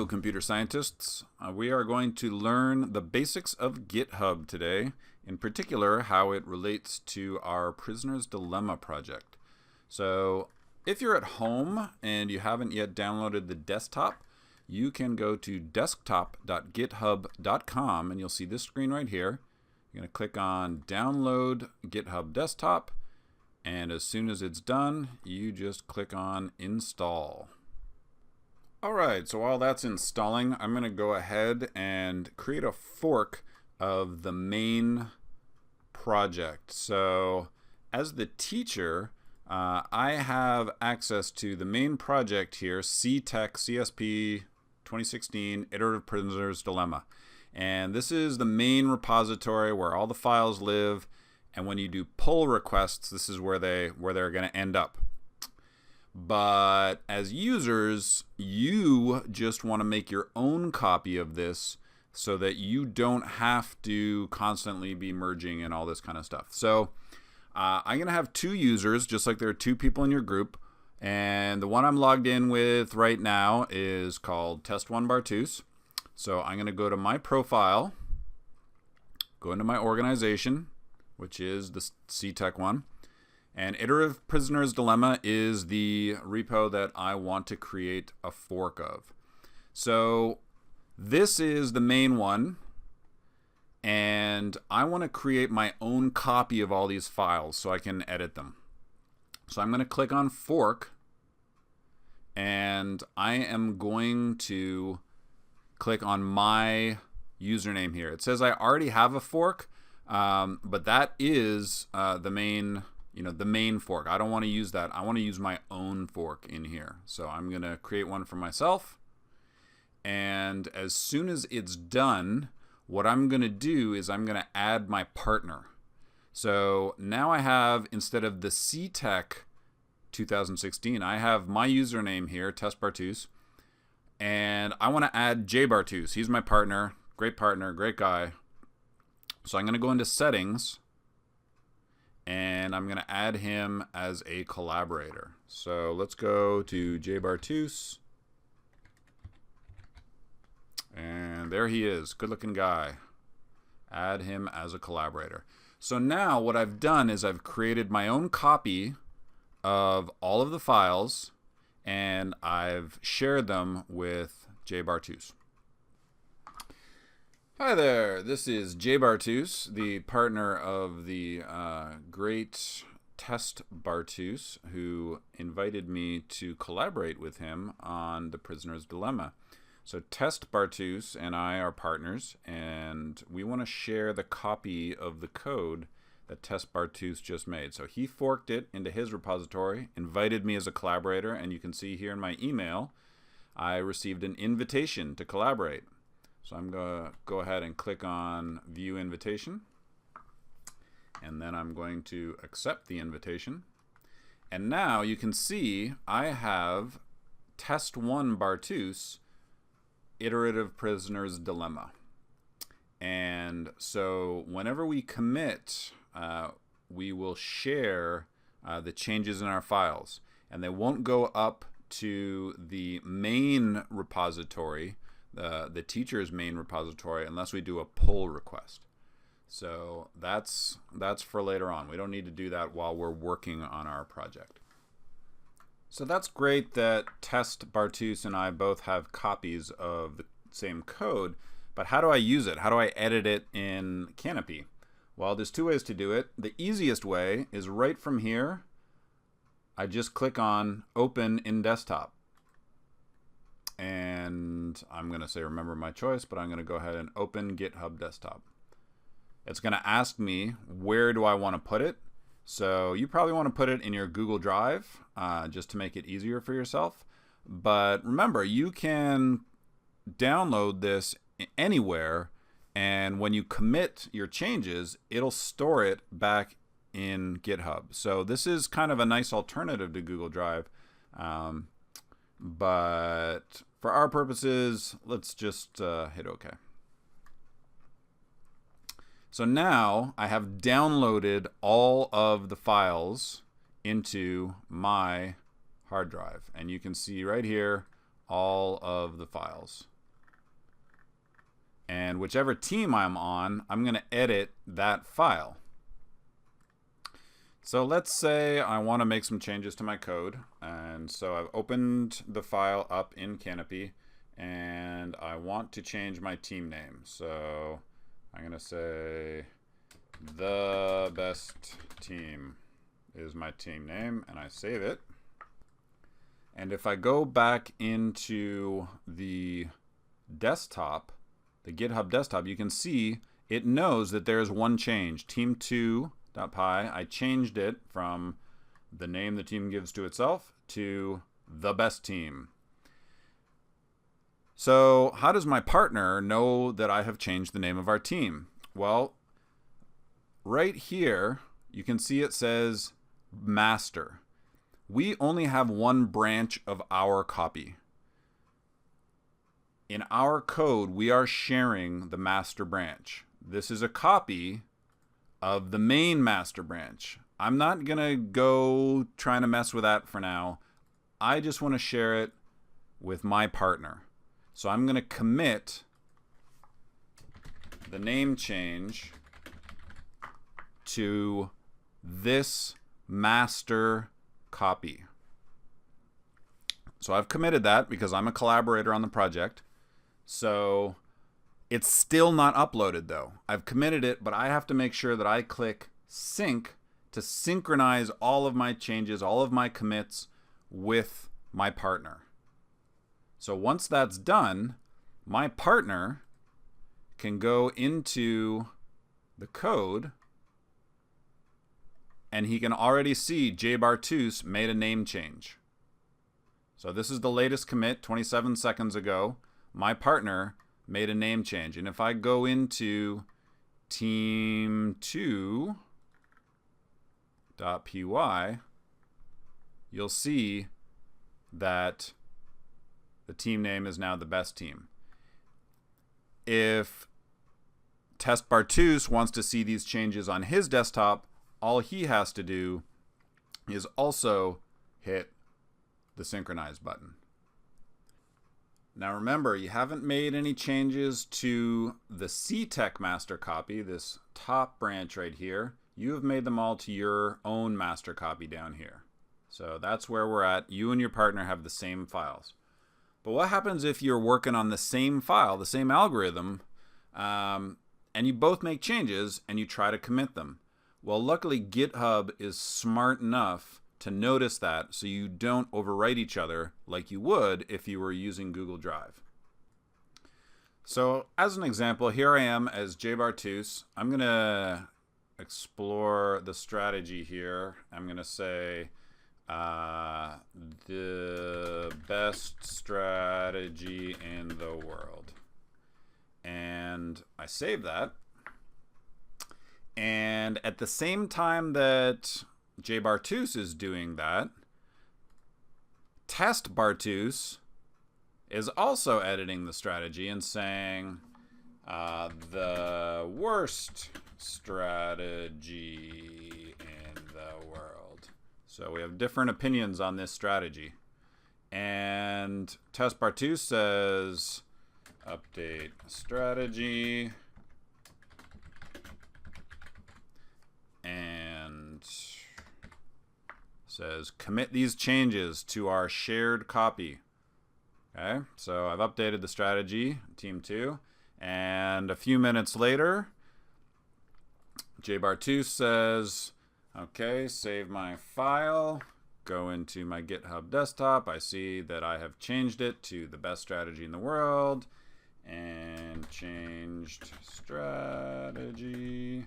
computer scientists. We are going to learn the basics of GitHub today, in particular how it relates to our Prisoner's Dilemma project. So if you're at home and you haven't yet downloaded the desktop, you can go to desktop.github.com and you'll see this screen right here. You're going to click on Download GitHub Desktop, and as soon as it's done, you just click on Install. Alright, so while that's installing, I'm going to go ahead and create a fork of the main project. So as the teacher, I have access to the main project here, CTech CSP 2016 Iterative Prisoner's Dilemma. And this is the main repository where all the files live, and when you do pull requests, this is where they're going to end up. But as users, you just want to make your own copy of this so that you don't have to constantly be merging and all this kind of stuff. So I'm going to have two users, just like there are two people in your group. And the one I'm logged in with right now is called Test1Bartus. So I'm going to go to my profile, go into my organization, which is the CTech one. And Iterative Prisoner's Dilemma is the repo that I want to create a fork of. So this is the main one, and I want to create my own copy of all these files so I can edit them. So I'm going to click on Fork, and I am going to click on my username here. It says I already have a fork, but that is the main fork. I don't want to use that. I want to use my own fork in here. So I'm going to create one for myself. And as soon as it's done, what I'm going to do is I'm going to add my partner. So now I have, instead of the CTech 2016, I have my username here, TestBartus. And I want to add JBartus. He's my partner, great guy. So I'm going to go into Settings, and I'm going to add him as a collaborator. So let's go to JBartus. And there he is. Good looking guy. Add him as a collaborator. So now what I've done is I've created my own copy of all of the files, and I've shared them with JBartus. Hi there, this is JBartus, the partner of the great TestBartus, who invited me to collaborate with him on the Prisoner's Dilemma. So TestBartus and I are partners, and we want to share the copy of the code that TestBartus just made. So he forked it into his repository, invited me as a collaborator, and you can see here in my email, I received an invitation to collaborate. So I'm going to go ahead and click on View Invitation, and then I'm going to accept the invitation. And now you can see I have Test1Bartus Iterative Prisoner's Dilemma. And so whenever we commit, we will share the changes in our files, and they won't go up to the main repository, the teacher's main repository, unless we do a pull request. So that's for later on. We don't need to do that while we're working on our project. So that's great that TestBartus and I both have copies of the same code, but how do I use it? How do I edit it in Canopy? Well, there's two ways to do it. The easiest way is right from here. I just click on Open in Desktop. And I'm going to say remember my choice, but I'm going to go ahead and open GitHub Desktop. It's going to ask me where do I want to put it. So you probably want to put it in your Google Drive just to make it easier for yourself. But remember, you can download this anywhere, and when you commit your changes, it'll store it back in GitHub. So this is kind of a nice alternative to Google Drive. But for our purposes, let's just hit OK. So now I have downloaded all of the files into my hard drive, and you can see right here all of the files. And whichever team I'm on, I'm going to edit that file. So let's say I want to make some changes to my code. And so I've opened the file up in Canopy, and I want to change my team name. So I'm going to say the best team is my team name, and I save it. And if I go back into the desktop, the GitHub desktop, you can see it knows that there's one change, team2.py. I changed it from the name the team gives to itself to the best team. So how does my partner know that I have changed the name of our team? Well, right here, you can see it says master. We only have one branch of our copy. In our code, we are sharing the master branch. This is a copy of the main master branch. I'm not going to go trying to mess with that for now. I just want to share it with my partner. So I'm going to commit the name change to this master copy. So I've committed that because I'm a collaborator on the project. So it's still not uploaded though. I've committed it, but I have to make sure that I click sync to synchronize all of my changes, all of my commits with my partner. So once that's done, my partner can go into the code and he can already see Jay Bartus made a name change. So this is the latest commit 27 seconds ago. My partner made a name change. And if I go into team2.py, you'll see that the team name is now the best team. If Test Bartus wants to see these changes on his desktop, all he has to do is also hit the synchronize button. Now remember, you haven't made any changes to the CTech master copy, this top branch right here. You have made them all to your own master copy down here. So that's where we're at. You and your partner have the same files. But what happens if you're working on the same file, the same algorithm, and you both make changes and you try to commit them? Well, luckily GitHub is smart enough to notice that so you don't overwrite each other like you would if you were using Google Drive. So as an example, here I am as Jay Bartus. I'm going to explore the strategy here. I'm going to say the best strategy in the world. And I save that. And at the same time that Jay Bartus is doing that, Test Bartus is also editing the strategy and saying the worst strategy in the world. So we have different opinions on this strategy. And Test Bartus says update strategy. And says commit these changes to our shared copy. Okay, so I've updated the strategy, team 2, and a few minutes later, Jay Bartus says, okay, save my file, go into my GitHub desktop. I see that I have changed it to the best strategy in the world, and changed strategy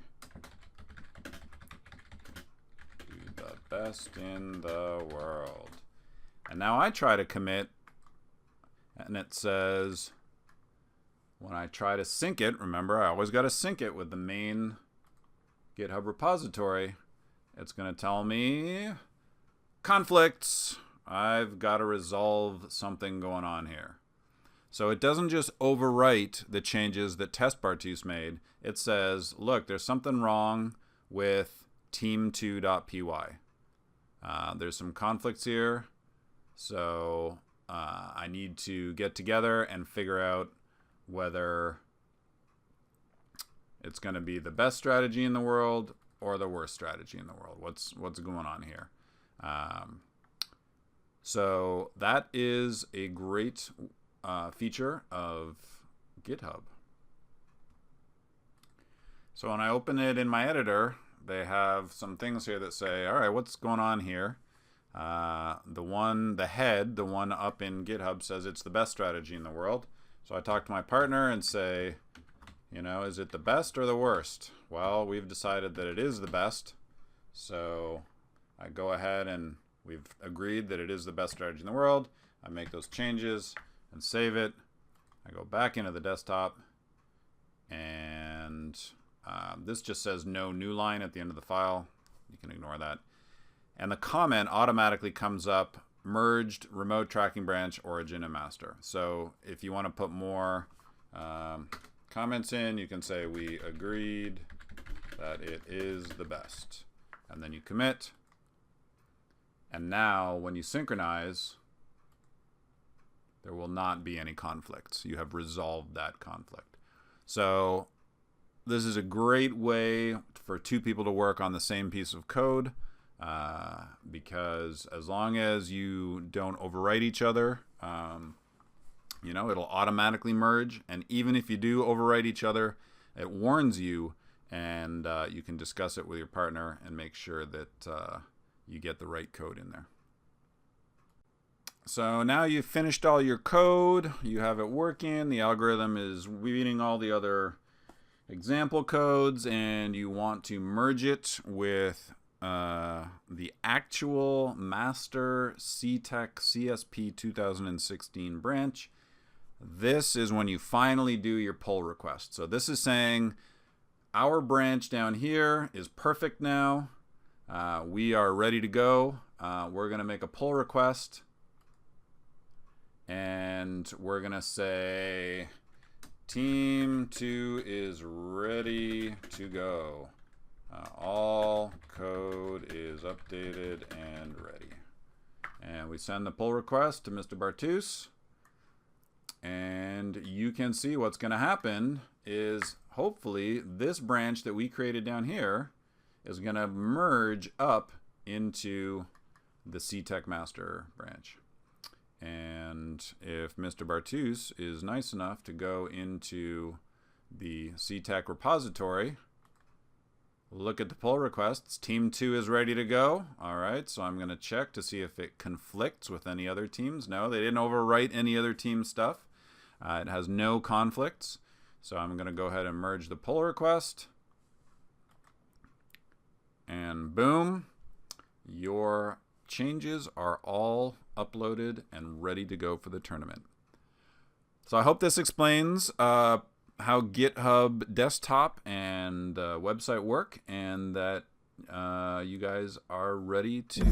the best in the world. And now I try to commit, and it says, when I try to sync it, remember I always got to sync it with the main GitHub repository, it's going to tell me conflicts. I've got to resolve something going on here. So it doesn't just overwrite the changes that Test Bartus made. It says, look, there's something wrong with team2.py. There's some conflicts here, so I need to get together and figure out whether it's going to be the best strategy in the world or the worst strategy in the world. What's going on here? So that is a great feature of GitHub. So when I open it in my editor, they have some things here that say, all right, what's going on here? The head, the one up in GitHub, says it's the best strategy in the world. So I talk to my partner and say, you know, is it the best or the worst? Well, we've decided that it is the best. So I go ahead and we've agreed that it is the best strategy in the world. I make those changes and save it. I go back into the desktop, and this just says no new line at the end of the file. You can ignore that. And the comment automatically comes up, merged, remote tracking branch, origin, and master. So if you want to put more comments in, you can say we agreed that it is the best. And then you commit. And now when you synchronize, there will not be any conflicts. You have resolved that conflict. So this is a great way for two people to work on the same piece of code, because as long as you don't overwrite each other, you know, it'll automatically merge. And even if you do overwrite each other, it warns you, and you can discuss it with your partner and make sure that you get the right code in there. So now you've finished all your code, you have it working, the algorithm is reading all the other example codes, and you want to merge it with the actual master CTEC CSP 2016 branch. This is when you finally do your pull request. So this is saying our branch down here is perfect now. We are ready to go. We're going to make a pull request, and we're going to say Team 2 is ready to go. All code is updated and ready. And we send the pull request to Mr. Bartus. And you can see what's going to happen is hopefully this branch that we created down here is going to merge up into the CTEC master branch. And if Mr. Bartus is nice enough to go into the CTEC repository, look at the pull requests, Team 2 is ready to go. All right, so I'm going to check to see if it conflicts with any other teams. No, they didn't overwrite any other team stuff. It has no conflicts. So I'm going to go ahead and merge the pull request. And boom, your changes are all uploaded and ready to go for the tournament. So I hope this explains how GitHub desktop and website work, and that you guys are ready to